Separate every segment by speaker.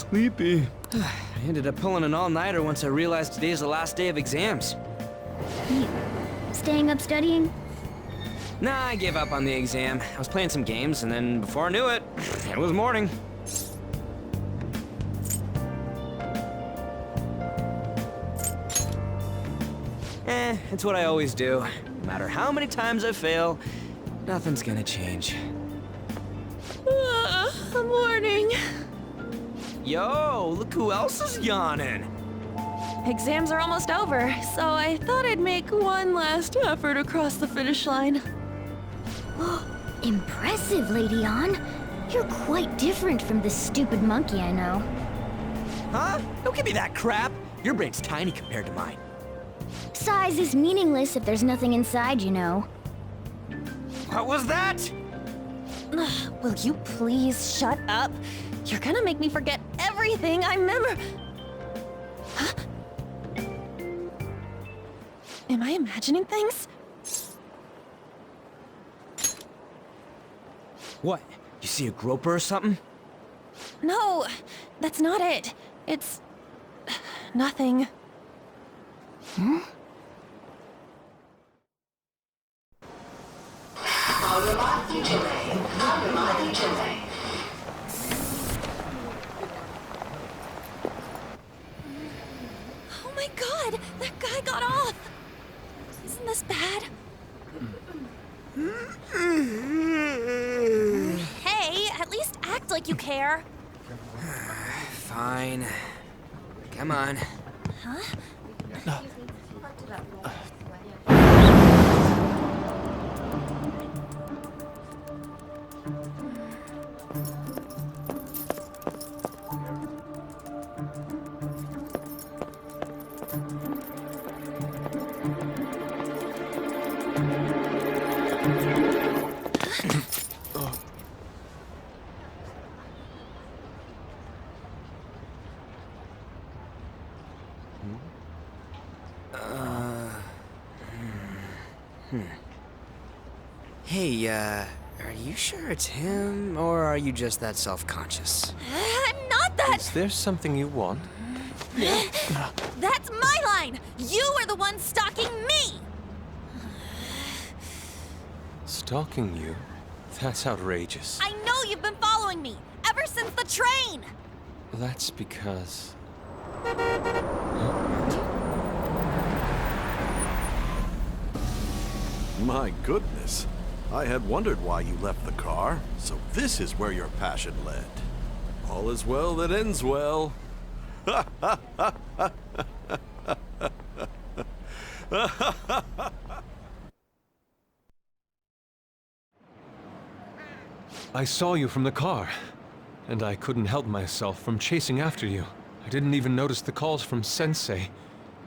Speaker 1: sleepy.
Speaker 2: I ended up pulling an all-nighter once I realized today's the last day of exams.
Speaker 3: You staying up studying?
Speaker 2: Nah, I gave up on the exam. I was playing some games, and then before I knew it, it was morning. It's what I always do. No matter how many times I fail, nothing's gonna change.
Speaker 4: Morning.
Speaker 2: Yo, look who else is yawning.
Speaker 4: Exams are almost over, so I thought I'd make one last effort across the finish line.
Speaker 3: Impressive, Lady Ann. You're quite different from this stupid monkey I know.
Speaker 2: Huh? Don't give me that crap. Your brain's tiny compared to mine.
Speaker 3: Size is meaningless if there's nothing inside, you know.
Speaker 2: What was that?
Speaker 4: Will you please shut up? You're gonna make me forget everything I remember. Huh? Am I imagining things?
Speaker 2: What? You see a groper or something?
Speaker 4: No, that's not it. It's... nothing. Oh my god! That guy got off! Isn't this bad? Hey, at least act like you care.
Speaker 2: Fine. Come on.
Speaker 4: Huh?
Speaker 2: Hey, are you sure it's him, or are you just that self-conscious?
Speaker 4: I'm not that...
Speaker 1: Is there something you want?
Speaker 4: That's my line! You are the one stalking me!
Speaker 1: Stalking you? That's outrageous.
Speaker 4: I know you've been following me, ever since the train!
Speaker 1: That's because...
Speaker 5: My goodness. I had wondered why you left the car, so this is where your passion led. All is well that ends well.
Speaker 1: I saw you from the car, and I couldn't help myself from chasing after you. I didn't even notice the calls from Sensei,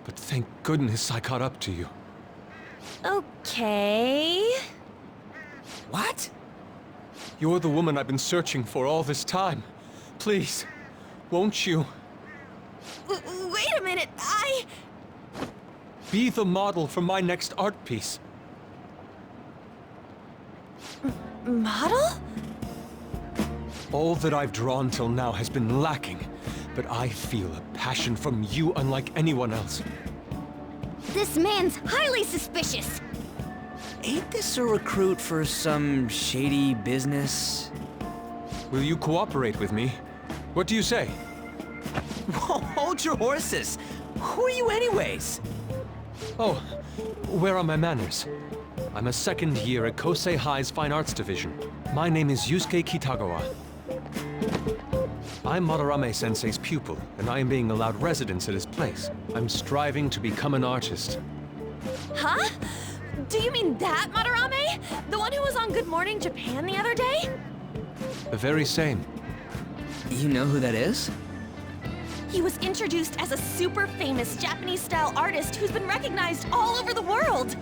Speaker 1: but thank goodness I caught up to you.
Speaker 4: Okay...
Speaker 2: What?
Speaker 1: You're the woman I've been searching for all this time. Please, won't you?
Speaker 4: Wait a minute,
Speaker 1: Be the model for my next art piece.
Speaker 4: Model?
Speaker 1: All that I've drawn till now has been lacking, but I feel a passion from you unlike anyone else.
Speaker 3: This man's highly suspicious.
Speaker 2: Ain't this a recruit for some shady business?
Speaker 1: Will you cooperate with me? What do you say?
Speaker 2: Hold your horses. Who are you anyways?
Speaker 1: Oh, where are my manners? I'm a second year at Kosei High's Fine Arts Division. My name is Yusuke Kitagawa. I'm Madarame Sensei's pupil, and I am being allowed residence at his place. I'm striving to become an artist.
Speaker 4: Huh? Do you mean that Madarame? The one who was on Good Morning Japan the other day?
Speaker 1: The very same.
Speaker 2: You know who that is?
Speaker 4: He was introduced as a super famous Japanese-style artist who's been recognized all over the world.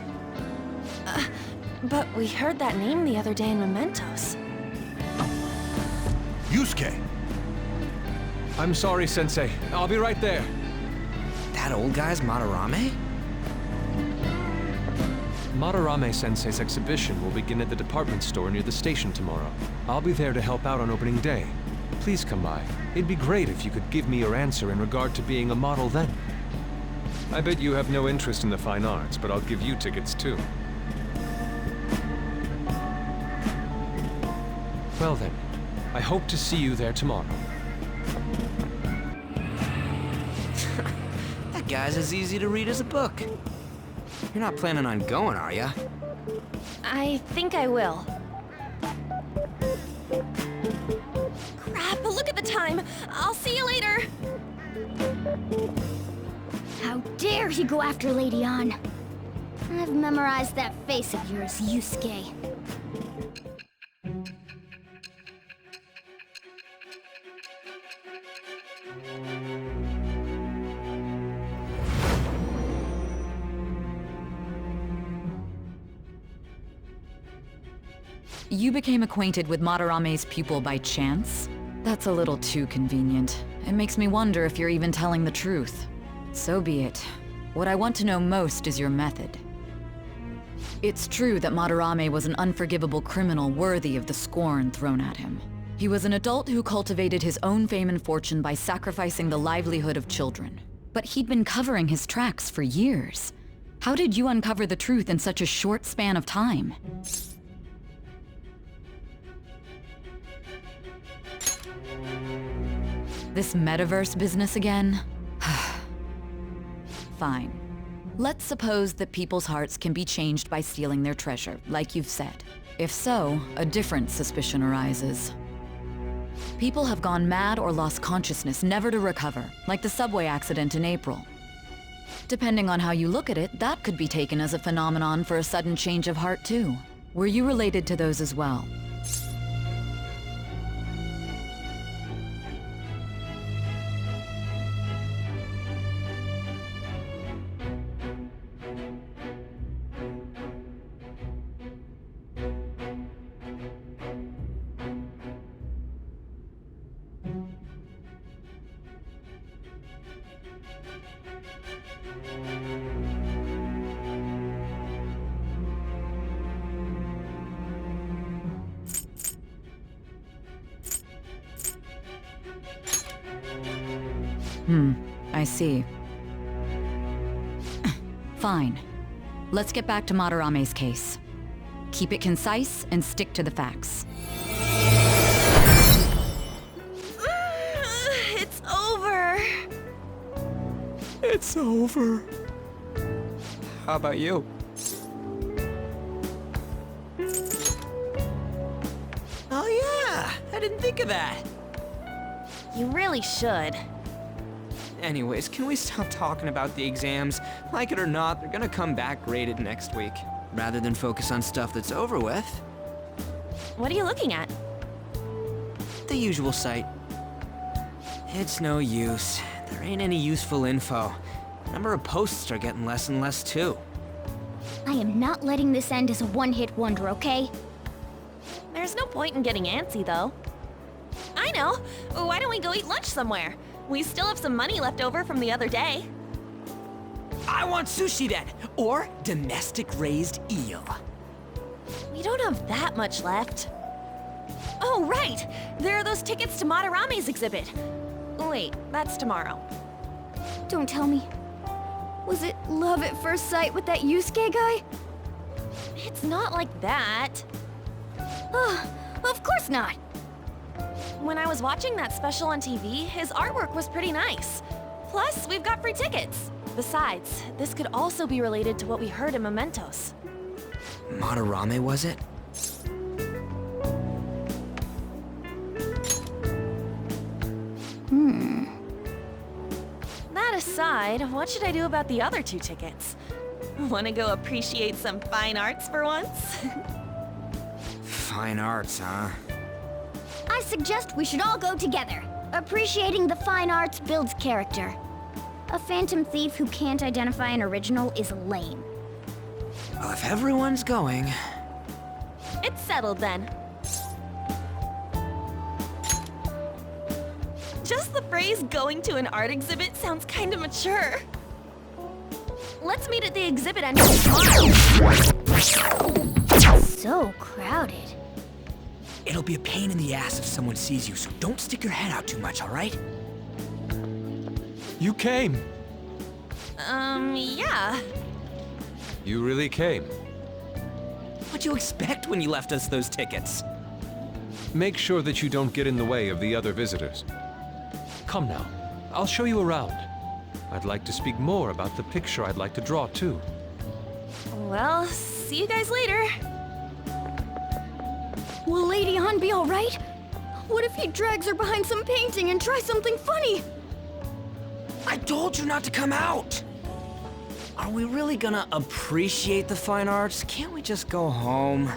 Speaker 4: But we heard that name the other day in Mementos.
Speaker 5: Yusuke!
Speaker 1: I'm sorry, Sensei. I'll be right there.
Speaker 2: That old guy's Madarame?
Speaker 1: Madarame Sensei's exhibition will begin at the department store near the station tomorrow. I'll be there to help out on opening day. Please come by. It'd be great if you could give me your answer in regard to being a model then. I bet you have no interest in the fine arts, but I'll give you tickets too. Well then, I hope to see you there tomorrow.
Speaker 2: That guy's as easy to read as a book. You're not planning on going, are ya?
Speaker 4: I think I will. Crap, look at the time. I'll see you later.
Speaker 3: How dare he go after Lady Ann? I've memorized that face of yours, Yusuke.
Speaker 6: You became acquainted with Madarame's pupil by chance? That's a little too convenient. It makes me wonder if you're even telling the truth. So be it. What I want to know most is your method. It's true that Madarame was an unforgivable criminal worthy of the scorn thrown at him. He was an adult who cultivated his own fame and fortune by sacrificing the livelihood of children. But he'd been covering his tracks for years. How did you uncover the truth in such a short span of time? This metaverse business again? Fine. Let's suppose that people's hearts can be changed by stealing their treasure, like you've said. If so, a different suspicion arises. People have gone mad or lost consciousness, never to recover, like the subway accident in April. Depending on how you look at it, that could be taken as a phenomenon for a sudden change of heart too. Were you related to those as well? I see. Fine. Let's get back to Madarame's case. Keep it concise and stick to the facts.
Speaker 4: It's over.
Speaker 2: It's over. How about you? Oh yeah, I didn't think of that.
Speaker 4: You really should.
Speaker 2: Anyways, can we stop talking about the exams? Like it or not, they're gonna come back graded next week. Rather than focus on stuff that's over with.
Speaker 4: What are you looking at?
Speaker 2: The usual site. It's no use. There ain't any useful info. Number of posts are getting less and less too.
Speaker 3: I am not letting this end as a one-hit wonder, okay?
Speaker 4: There's no point in getting antsy, though. I know. Why don't we go eat lunch somewhere? We still have some money left over from the other day.
Speaker 2: I want sushi then, or domestic-raised eel.
Speaker 4: We don't have that much left. Oh, right! There are those tickets to Madarame's exhibit. Wait, that's tomorrow.
Speaker 3: Don't tell me. Was it love at first sight with that Yusuke guy?
Speaker 4: It's not like that.
Speaker 3: Of course not.
Speaker 4: When I was watching that special on TV, his artwork was pretty nice. Plus, we've got free tickets. Besides, this could also be related to what we heard in Mementos.
Speaker 2: Madarame, was it?
Speaker 4: That aside, what should I do about the other 2 tickets? Want to go appreciate some fine arts for once?
Speaker 2: Fine arts, huh?
Speaker 3: I suggest we should all go together. Appreciating the fine arts builds character. A phantom thief who can't identify an original is lame.
Speaker 2: Well, if everyone's going...
Speaker 4: It's settled then. Just the phrase going to an art exhibit sounds kind of mature. Let's meet at the exhibit entrance tomorrow.
Speaker 3: So crowded.
Speaker 2: It'll be a pain in the ass if someone sees you, so don't stick your head out too much, all right?
Speaker 1: You came!
Speaker 4: Yeah.
Speaker 1: You really came.
Speaker 2: What'd you expect when you left us those tickets?
Speaker 1: Make sure that you don't get in the way of the other visitors. Come now, I'll show you around. I'd like to speak more about the picture I'd like to draw, too.
Speaker 4: Well, see you guys later.
Speaker 3: Will Lady Han be alright? What if he drags her behind some painting and tries something funny?
Speaker 2: I told you not to come out! Are we really gonna appreciate the fine arts? Can't we just go home?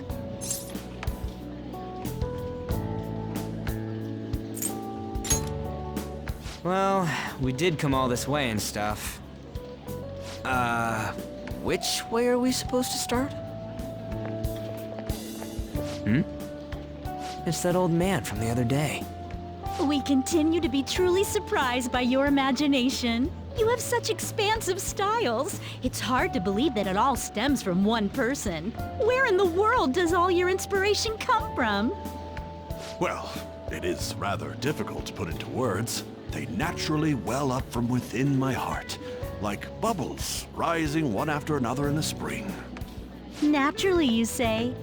Speaker 2: Well, we did come all this way and stuff. Which way are we supposed to start? It's that old man from the other day.
Speaker 7: We continue to be truly surprised by your imagination. You have such expansive styles. It's hard to believe that it all stems from one person. Where in the world does all your inspiration come from?
Speaker 5: Well, it is rather difficult to put into words. They naturally well up from within my heart, like bubbles rising one after another in the spring.
Speaker 7: Naturally, you say?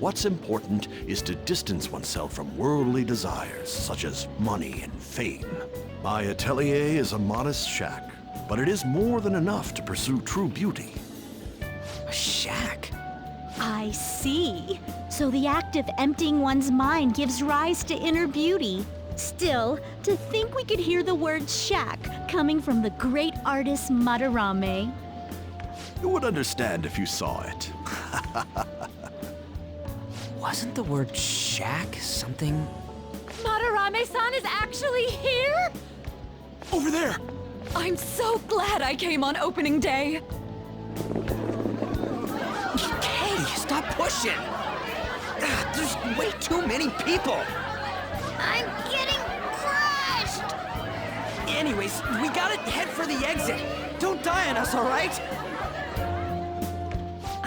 Speaker 5: What's important is to distance oneself from worldly desires, such as money and fame. My atelier is a modest shack, but it is more than enough to pursue true beauty.
Speaker 2: A shack?
Speaker 7: I see. So the act of emptying one's mind gives rise to inner beauty. Still, to think we could hear the word shack coming from the great artist Madarame.
Speaker 5: You would understand if you saw it.
Speaker 2: Wasn't the word shack something?
Speaker 8: Madarame-san is actually here?
Speaker 2: Over there!
Speaker 8: I'm so glad I came on opening day.
Speaker 2: Hey, stop pushing! There's way too many people!
Speaker 3: I'm getting crushed!
Speaker 2: Anyways, we gotta head for the exit. Don't die on us, all right?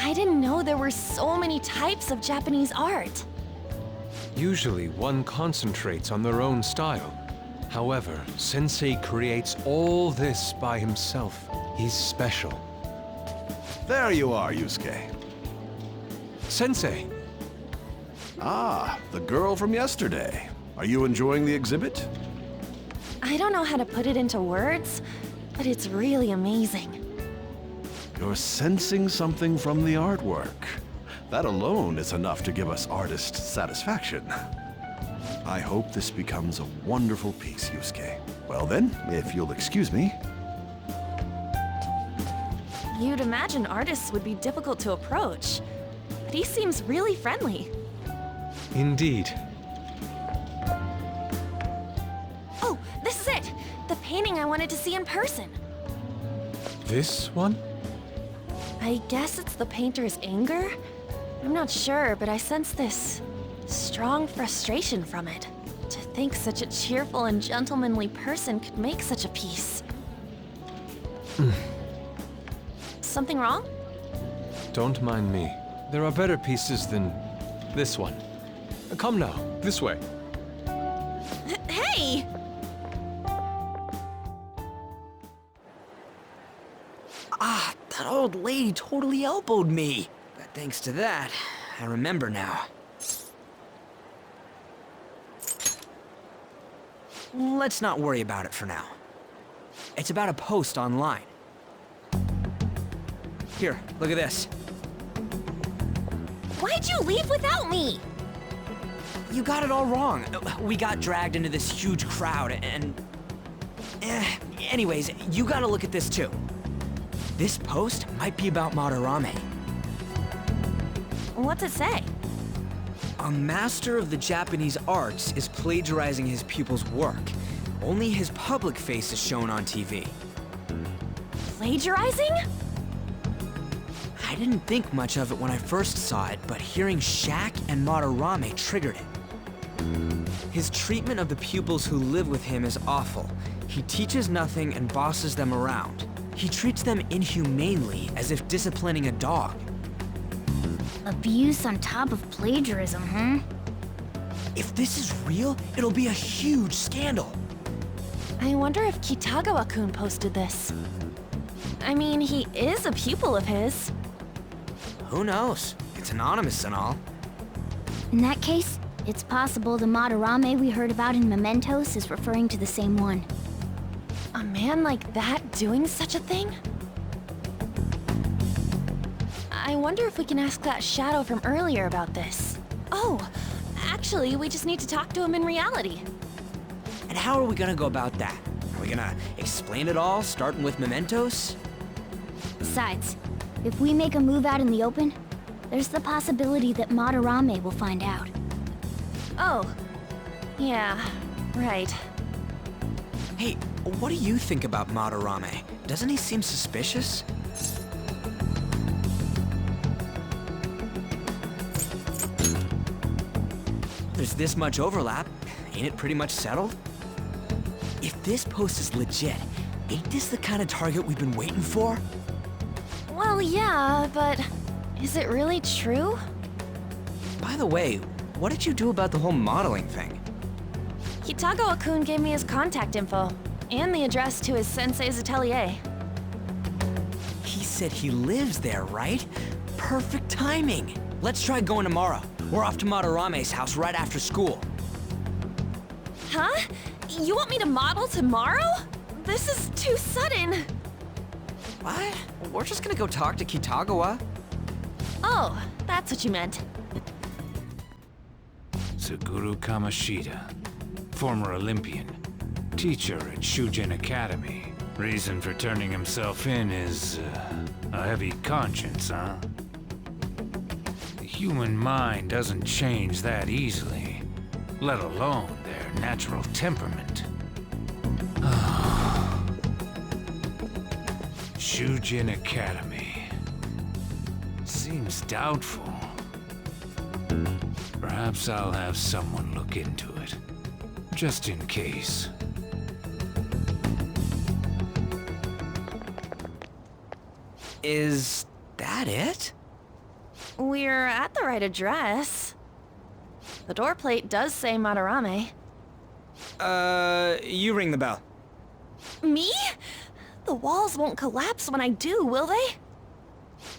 Speaker 4: I didn't know there were so many types of Japanese art.
Speaker 1: Usually, one concentrates on their own style. However, Sensei creates all this by himself. He's special.
Speaker 5: There you are, Yusuke.
Speaker 1: Sensei!
Speaker 5: Ah, the girl from yesterday. Are you enjoying the exhibit?
Speaker 4: I don't know how to put it into words, but it's really amazing.
Speaker 5: You're sensing something from the artwork. That alone is enough to give us artist satisfaction. I hope this becomes a wonderful piece, Yusuke. Well then, if you'll excuse me.
Speaker 4: You'd imagine artists would be difficult to approach, but he seems really friendly.
Speaker 1: Indeed.
Speaker 4: Oh, this is it! The painting I wanted to see in person.
Speaker 1: This one?
Speaker 4: I guess it's the painter's anger? I'm not sure, but I sense this strong frustration from it. To think such a cheerful and gentlemanly person could make such a piece. Something wrong?
Speaker 1: Don't mind me. There are better pieces than this one. Come now, this way.
Speaker 4: Hey!
Speaker 2: That old lady totally elbowed me. But thanks to that, I remember now. Let's not worry about it for now. It's about a post online. Here, look at this.
Speaker 3: Why'd you leave without me?
Speaker 2: You got it all wrong. We got dragged into this huge crowd and... anyways, you gotta look at this too. This post might be about Madarame.
Speaker 4: What's it say?
Speaker 2: A master of the Japanese arts is plagiarizing his pupil's work. Only his public face is shown on TV.
Speaker 4: Plagiarizing?
Speaker 2: I didn't think much of it when I first saw it, but hearing Shack and Madarame triggered it. His treatment of the pupils who live with him is awful. He teaches nothing and bosses them around. He treats them inhumanely, as if disciplining a dog.
Speaker 3: Abuse on top of plagiarism, huh?
Speaker 2: If this is real, it'll be a huge scandal.
Speaker 4: I wonder if Kitagawa-kun posted this. I mean, he is a pupil of his.
Speaker 2: Who knows? It's anonymous and all.
Speaker 3: In that case, it's possible the Madarame we heard about in Mementos is referring to the same one.
Speaker 4: A man like that doing such a thing? I wonder if we can ask that shadow from earlier about this. Oh, actually, we just need to talk to him in reality.
Speaker 2: And how are we gonna go about that? Are we gonna explain it all, starting with Mementos?
Speaker 3: Besides, if we make a move out in the open, there's the possibility that Madarame will find out.
Speaker 4: Oh, yeah, right.
Speaker 2: Hey, what do you think about Madarame? Doesn't he seem suspicious? There's this much overlap. Ain't it pretty much settled? If this post is legit, ain't this the kind of target we've been waiting for?
Speaker 4: Well, yeah, but is it really true?
Speaker 2: By the way, what did you do about the whole modeling thing?
Speaker 4: Kitagawa-kun gave me his contact info, and the address to his sensei's atelier.
Speaker 2: He said he lives there, right? Perfect timing. Let's try going tomorrow. We're off to Madarame's house right after school.
Speaker 4: Huh? You want me to model tomorrow? This is too sudden.
Speaker 2: What? We're just gonna go talk to Kitagawa.
Speaker 4: Oh, that's what you meant.
Speaker 9: Suguru Kamoshida, former Olympian, teacher at Shujin Academy. Reason for turning himself in is a heavy conscience, huh? The human mind doesn't change that easily, let alone their natural temperament. Shujin Academy. Seems doubtful. Perhaps I'll have someone look into it, just in case.
Speaker 2: Is that it?
Speaker 4: We're at the right address. The door plate does say Madarame.
Speaker 2: You ring the bell.
Speaker 4: Me? The walls won't collapse when I do, will they?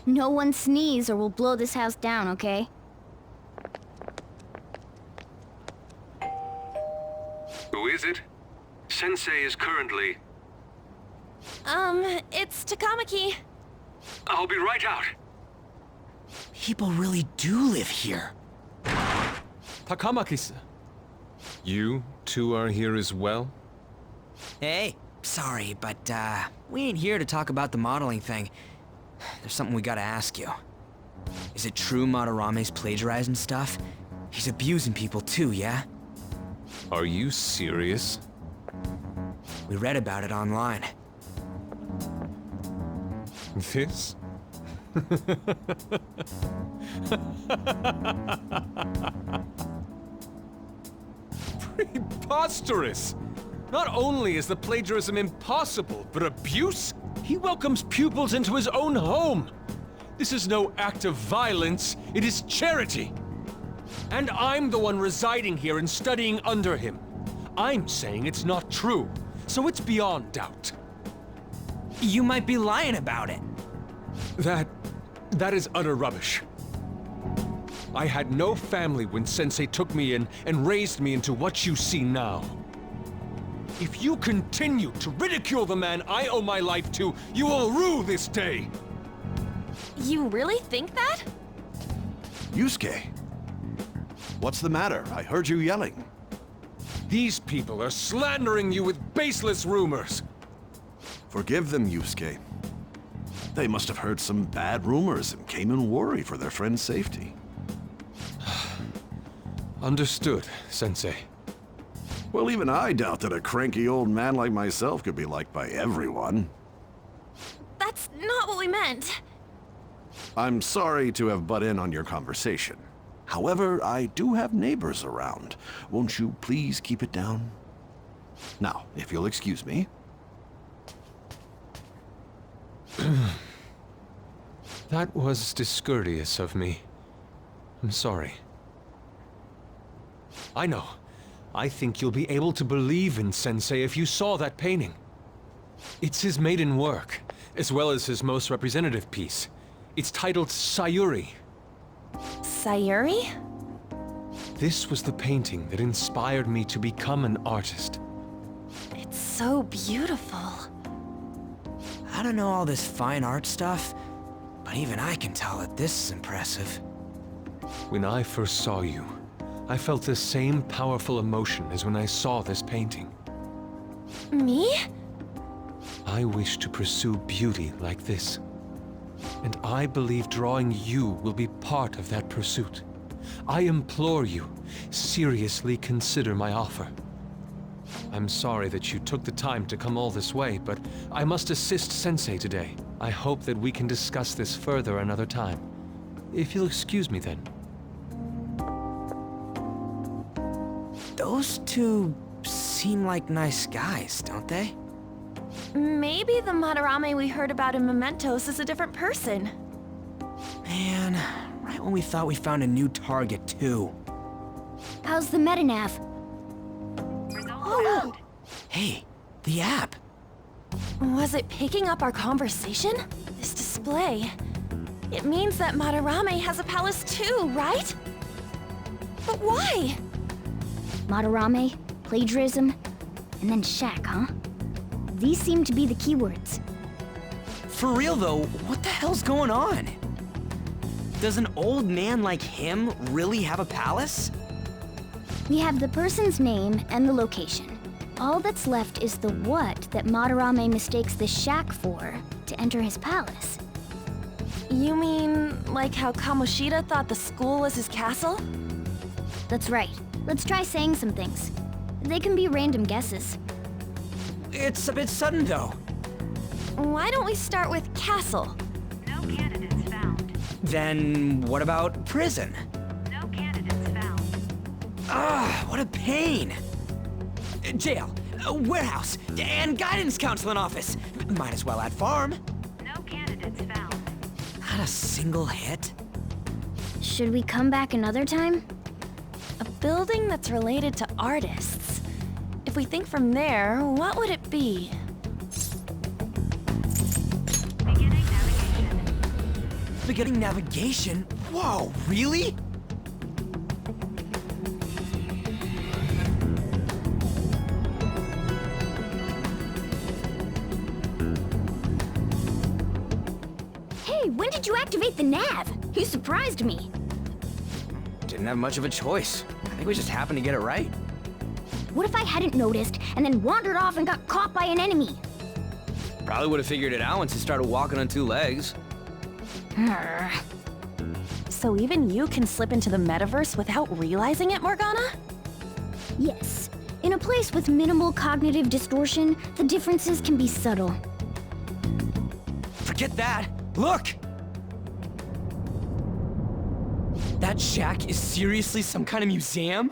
Speaker 3: No one sneeze or we'll blow this house down, okay?
Speaker 1: Who is it? Sensei is currently...
Speaker 4: It's Takamaki.
Speaker 1: I'll be right out.
Speaker 2: People really do live here.
Speaker 1: Takamaki-san. You two are here as well?
Speaker 2: Hey, sorry, but, we ain't here to talk about the modeling thing. There's something we gotta ask you. Is it true Madarame's plagiarizing stuff? He's abusing people too, yeah?
Speaker 1: Are you serious?
Speaker 2: We read about it online.
Speaker 1: This? Preposterous! Not only is the plagiarism impossible, but abuse? He welcomes pupils into his own home! This is no act of violence, it is charity! And I'm the one residing here and studying under him. I'm saying it's not true, so it's beyond doubt.
Speaker 2: You might be lying about it.
Speaker 1: That is utter rubbish. I had no family when Sensei took me in and raised me into what you see now. If you continue to ridicule the man I owe my life to, you will rue this day!
Speaker 4: You really think that?
Speaker 5: Yusuke, what's the matter? I heard you yelling.
Speaker 1: These people are slandering you with baseless rumors!
Speaker 5: Forgive them, Yusuke. They must have heard some bad rumors and came in worried for their friend's safety.
Speaker 1: Understood, Sensei.
Speaker 5: Well, even I doubt that a cranky old man like myself could be liked by everyone.
Speaker 4: That's not what we meant.
Speaker 5: I'm sorry to have butt in on your conversation. However, I do have neighbors around. Won't you please keep it down? Now, if you'll excuse me.
Speaker 1: That was discourteous of me. I'm sorry. I know. I think you'll be able to believe in Sensei if you saw that painting. It's his maiden work, as well as his most representative piece. It's titled Sayuri.
Speaker 4: Sayuri?
Speaker 1: This was the painting that inspired me to become an artist.
Speaker 4: It's so beautiful.
Speaker 2: I don't know all this fine art stuff, but even I can tell that this is impressive.
Speaker 1: When I first saw you, I felt the same powerful emotion as when I saw this painting.
Speaker 4: Me?
Speaker 1: I wish to pursue beauty like this. And I believe drawing you will be part of that pursuit. I implore you, seriously consider my offer. I'm sorry that you took the time to come all this way, but I must assist Sensei today. I hope that we can discuss this further another time. If you'll excuse me then.
Speaker 2: Those two seem like nice guys, don't they?
Speaker 4: Maybe the Madarame we heard about in Mementos is a different person.
Speaker 2: Man, right when we thought we found a new target, too.
Speaker 3: How's the metanav?
Speaker 4: Oh,
Speaker 2: Hey, the app.
Speaker 4: was it picking up our conversation? This display. It means that Madarame has a palace too, right? But why?
Speaker 3: Madarame, plagiarism, and then shack, huh? These seem to be the keywords.
Speaker 2: For real though, what the hell's going on? Does an old man like him really have a palace?
Speaker 3: We have the person's name and the location. All that's left is the what that Madarame mistakes the shack for to enter his palace.
Speaker 4: You mean like how Kamoshida thought the school was his castle?
Speaker 3: That's right. Let's try saying some things. They can be random guesses.
Speaker 2: It's a bit sudden though.
Speaker 4: Why don't we start with castle?
Speaker 10: No candidates found.
Speaker 2: Then what about prison?
Speaker 10: No candidates found.
Speaker 2: Ah, what a pain. Jail, warehouse, and guidance counseling office. Might as well add farm.
Speaker 10: No candidates found.
Speaker 2: Not a single hit.
Speaker 3: Should we come back another time?
Speaker 4: A building that's related to artists. If we think from there, what would it be?
Speaker 10: Beginning navigation.
Speaker 2: Beginning navigation? Whoa, really?
Speaker 3: Hey, when did you activate the nav? You surprised me.
Speaker 2: Didn't have much of a choice. I think we just happened to get it right.
Speaker 3: What if I hadn't noticed and then wandered off and got caught by an enemy?
Speaker 2: Probably would have figured it out once you started walking on two legs.
Speaker 4: So even you can slip into the metaverse without realizing it, Morgana?
Speaker 3: Yes. In a place with minimal cognitive distortion, the differences can be subtle.
Speaker 2: Forget that. Look! That shack is seriously some kind of museum?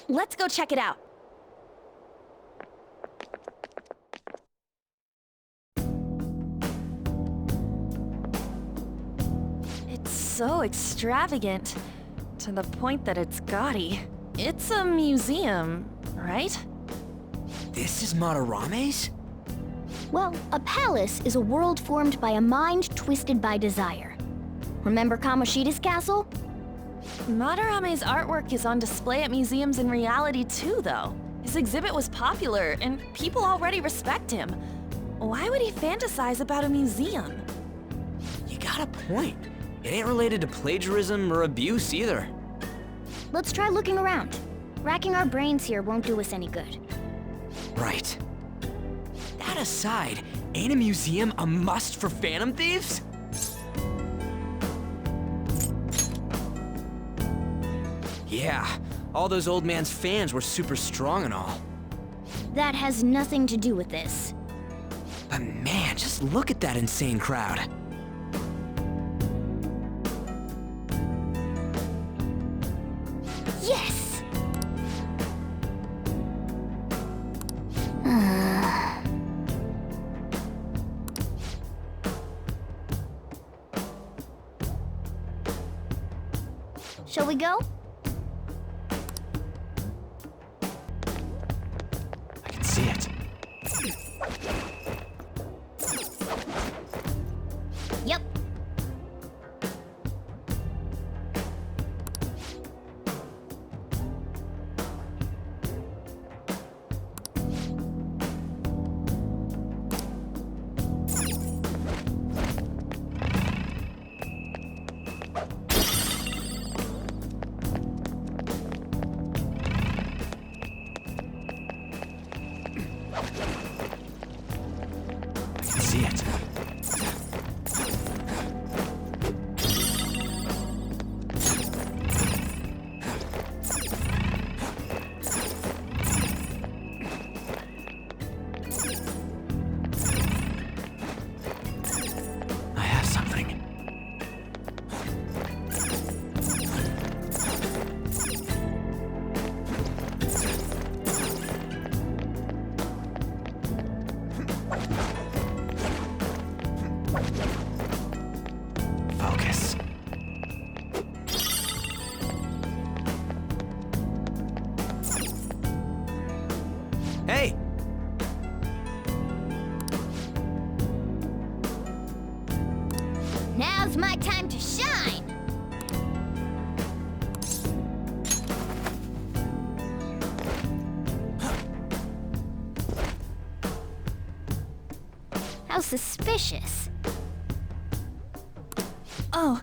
Speaker 4: Let's go check it out. It's so extravagant, to the point that it's gaudy. It's a museum, right?
Speaker 2: This is Madarame's?
Speaker 3: Well, a palace is a world formed by a mind twisted by desire. Remember Kamoshida's castle?
Speaker 4: Madarame's artwork is on display at museums in reality too, though. His exhibit was popular, and people already respect him. Why would he fantasize about a museum?
Speaker 2: You got a point. It ain't related to plagiarism or abuse either.
Speaker 3: Let's try looking around. Racking our brains here won't do us any good.
Speaker 2: Right. That aside, ain't a museum a must for Phantom Thieves? Yeah, all those old man's fans were super strong and all.
Speaker 3: That has nothing to do with this.
Speaker 2: But man, just look at that insane crowd.
Speaker 3: Yes! Shall we go? Yep.
Speaker 2: See it. I have something. Focus. Hey!
Speaker 3: Now's my time to shine! How suspicious.
Speaker 4: Oh,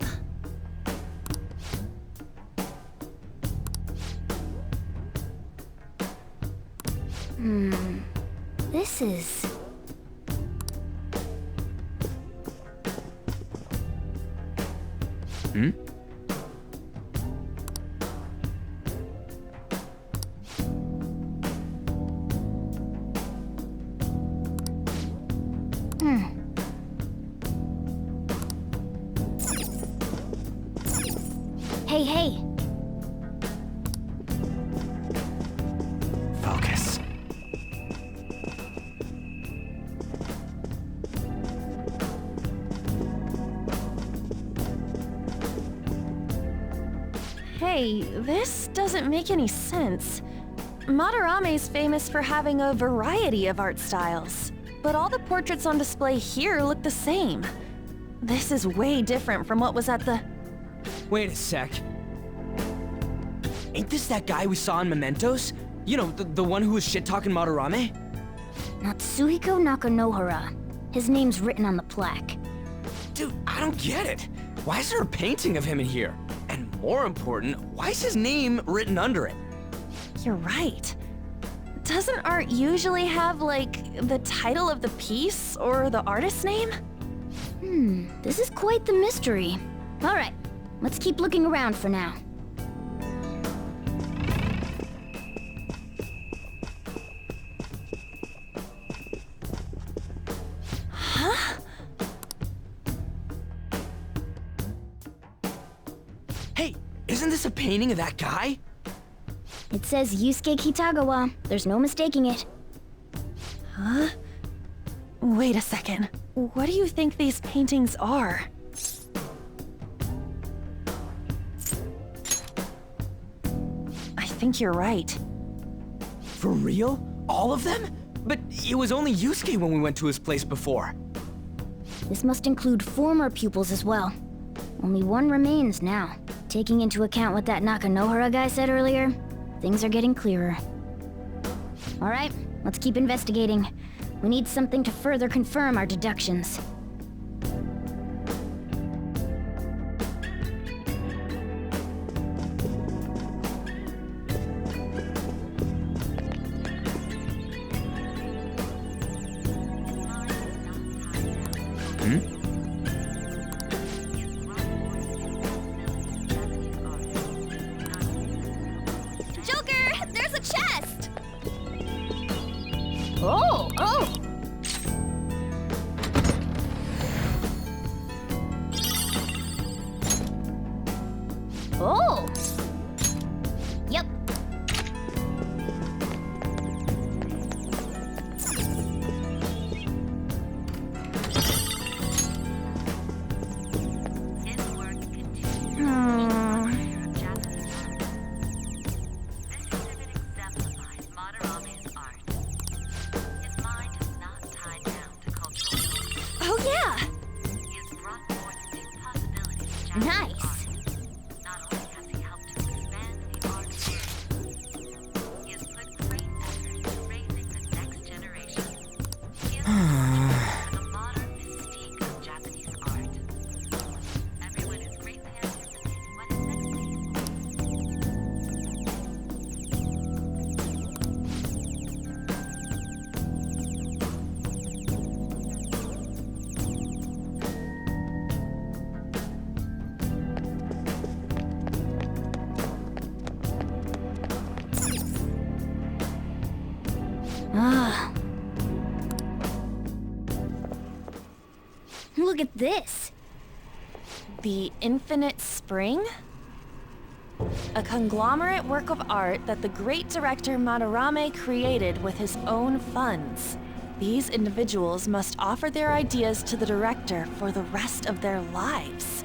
Speaker 3: This is...
Speaker 2: Hmm?
Speaker 3: Hey, hey!
Speaker 2: Focus.
Speaker 4: hey, this doesn't make any sense. Madarame's famous for having a variety of art styles, but all the portraits on display here look the same. This is way different from what was at the...
Speaker 2: Wait a sec. Ain't this that guy we saw in Mementos? You know, the one who was shit-talking Madarame?
Speaker 3: Natsuhiko Nakanohara. His name's written on the plaque.
Speaker 2: Dude, I don't get it. Why is there a painting of him in here? And more important, why is his name written under it?
Speaker 4: You're right. Doesn't art usually have, like, the title of the piece or the artist's name?
Speaker 3: This is quite the mystery. All right, let's keep looking around for now.
Speaker 2: Hey, isn't this a painting of that guy?
Speaker 3: It says Yusuke Kitagawa. There's no mistaking it.
Speaker 4: Huh? Wait a second. What do you think these paintings are? I think you're right.
Speaker 2: For real? All of them? But it was only Yusuke when we went to his place before.
Speaker 3: This must include former pupils as well. Only one remains now. Taking into account what that Nakanohara guy said earlier, things are getting clearer. All right, let's keep investigating. We need something to further confirm our deductions.
Speaker 4: Joker, there's a chest!
Speaker 3: Oh! Oh! Yep.
Speaker 10: Inward continues. Japanese art. This exhibit exemplifies Madarame's art. His mind is not tied down to cultural norms.
Speaker 4: Oh yeah!
Speaker 10: He is brought
Speaker 3: Nice.
Speaker 10: Not only has he helped to expand the art of he has put great effort into raising the next generation. He has contributed to the modern mystique of Japanese art. Everyone is greatly anticipating what his next piece will be.
Speaker 3: Ah. Look at this.
Speaker 4: The Infinite Spring? A conglomerate work of art that the great director Madarame created with his own funds. These individuals must offer their ideas to the director for the rest of their lives.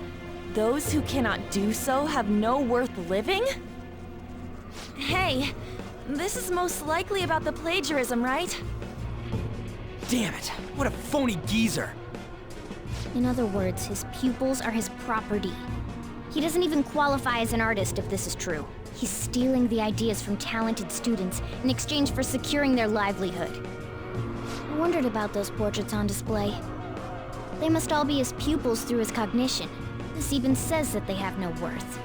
Speaker 4: Those who cannot do so have no worth living? Hey, this is most likely about the plagiarism, right?
Speaker 2: Damn it, what a phony geezer.
Speaker 3: In other words, his pupils are his property. He doesn't even qualify as an artist if this is true. He's stealing the ideas from talented students in exchange for securing their livelihood. I wondered about those portraits on display. They must all be his pupils through his cognition. This even says that they have no worth.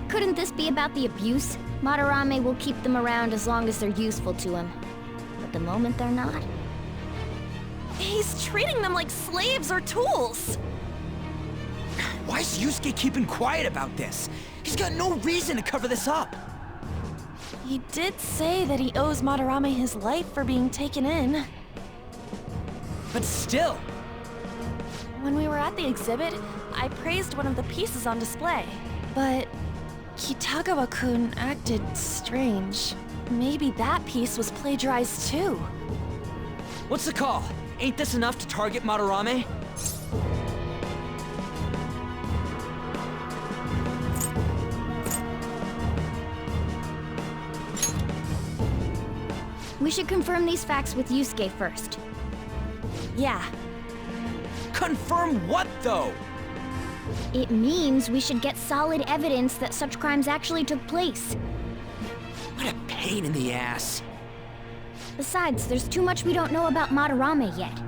Speaker 3: Couldn't this be about the abuse? Madarame will keep them around as long as they're useful to him. But the moment they're not...
Speaker 4: He's treating them like slaves or tools!
Speaker 2: Why is Yusuke keeping quiet about this? He's got no reason to cover this up.
Speaker 4: He did say that he owes Madarame his life for being taken in.
Speaker 2: But still,
Speaker 4: When we were at the exhibit, I praised one of the pieces on display. But Kitagawa-kun acted strange. Maybe that piece was plagiarized too.
Speaker 2: what's the call? Ain't this enough to target Madarame?
Speaker 3: We should confirm these facts with Yusuke first.
Speaker 4: Yeah,
Speaker 2: Confirm what, though?
Speaker 3: It means we should get solid evidence that such crimes actually took place.
Speaker 2: What a pain in the ass.
Speaker 3: Besides, there's too much we don't know about Madarame yet.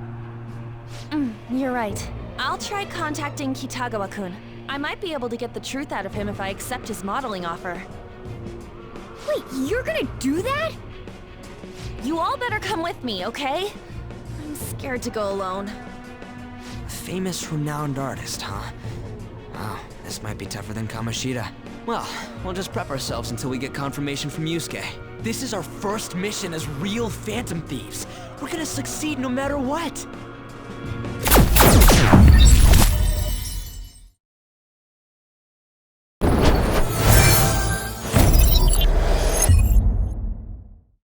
Speaker 4: you're right. I'll try contacting Kitagawa-kun. I might be able to get the truth out of him if I accept his modeling offer.
Speaker 3: Wait, you're gonna do that?
Speaker 4: You all better come with me, okay? I'm scared to go alone.
Speaker 2: Famous, renowned artist, huh? Wow, this might be tougher than Kamoshida. Well, we'll just prep ourselves until we get confirmation from Yusuke. This is our first mission as real Phantom Thieves. We're gonna succeed no matter what.